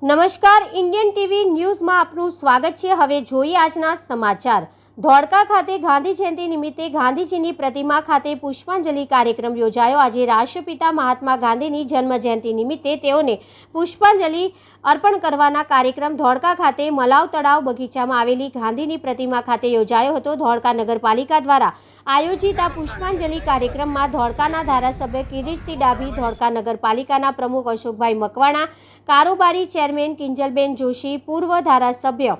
નમસ્કાર, Indian TV ન્યૂઝમાં આપનું સ્વાગત છે। હવે જોઈએ આજના સમાચાર। ધોળકા ખાતે ગાંધી જયંતિ નિમિત્તે ગાંધીજીની પ્રતિમા ખાતે પુષ્પાંજલિ કાર્યક્રમ યોજાયો। આજે રાષ્ટ્રપિતા મહાત્મા ગાંધીની જન્મ જયંતિ નિમિત્તે તેઓને પુષ્પાંજલિ અર્પણ કરવાના કાર્યક્રમ ધોળકા ખાતે મલાવ તળાવ બગીચામાં આવેલી ગાંધીની પ્રતિમા ખાતે યોજાયો હતો। ધોળકા નગરપાલિકા દ્વારા આયોજિત આ પુષ્પાંજલિ કાર્યક્રમમાં ધોળકાના ધારાસભ્ય કિરીટસિંહ ડાભી, ધોળકા નગરપાલિકાના પ્રમુખ અશોકભાઈ મકવાણા, કારોબારી ચેરમેન કિંજલબેન જોશી, પૂર્વ ધારાસભ્ય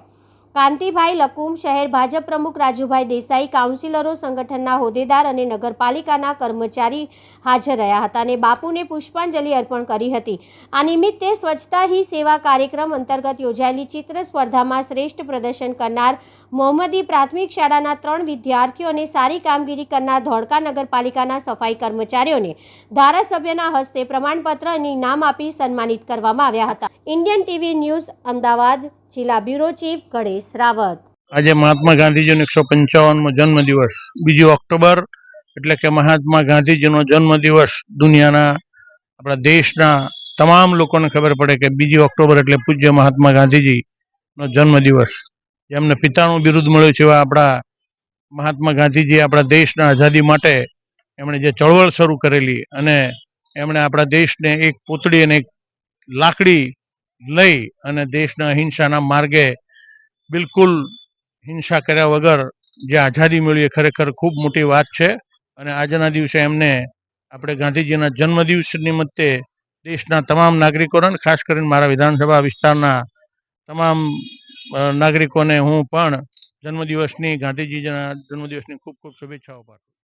કાંતિભાઈ લકુમ, શહેર ભાજપ પ્રમુખ રાજુભાઈ દેસાઈ, કાઉન્સિલરો, સંગઠનના હોદ્દેદાર અને નગરપાલિકાના કર્મચારી હાજર રહ્યા હતા અને બાપુને પુષ્પાંજલિ અર્પણ કરી હતી। આ નિમિત્તે સ્વચ્છતા હી સેવા કાર્યક્રમ અંતર્ગત યોજાયેલી ચિત્ર સ્પર્ધામાં શ્રેષ્ઠ પ્રદર્શન કરનાર મોહમ્મદી પ્રાથમિક શાળાના 3 વિદ્યાર્થીઓ અને સારી કામગીરી કરનાર ધોળકા નગરપાલિકાના સફાઈ કર્મચારીઓને ધારાસભ્યના હસ્તે પ્રમાણપત્ર અને ઇનામ આપી સન્માનિત કરવામાં આવ્યા હતા। ઇન્ડિયન ટીવી ન્યૂઝ, અમદાવાદ, જિલ્લા બ્યુરો ચીફ ગણેશ રાવત। આજે મહાત્મા ગાંધીજીનો 155મો જન્મદિવસ 2 ઓક્ટોબર એટલે કે મહાત્મા ગાંધીજીનો જન્મદિવસ દુનિયાના આપણા દેશના તમામ લોકોને ખબર પડે કે 2 ઓક્ટોબર એટલે પૂજ્ય મહાત્મા ગાંધીજીનો જન્મદિવસ। જેમને પિતાનું બિરુદ મળ્યું છે એવા આપણા મહાત્મા ગાંધીજી આપણા દેશના આઝાદી માટે એમણે જે ચળવળ શરૂ કરેલી અને એમણે આપણા દેશને એક પૂતળી અને એક લાકડી લઈ અને દેશના અહિંસાના માર્ગે બિલકુલ હિંસા કર્યા વગર જે આઝાદી મેળવી એ ખરેખર ખૂબ મોટી વાત છે। અને આજના દિવસે એમને આપણે ગાંધીજીના જન્મદિવસ નિમિત્તે દેશના તમામ નાગરિકોને, ખાસ કરીને મારા વિધાનસભા વિસ્તારના તમામ નાગરિકોને હું પણ ગાંધીજીના જન્મદિવસની ખૂબ ખૂબ શુભેચ્છાઓ પાઠવું।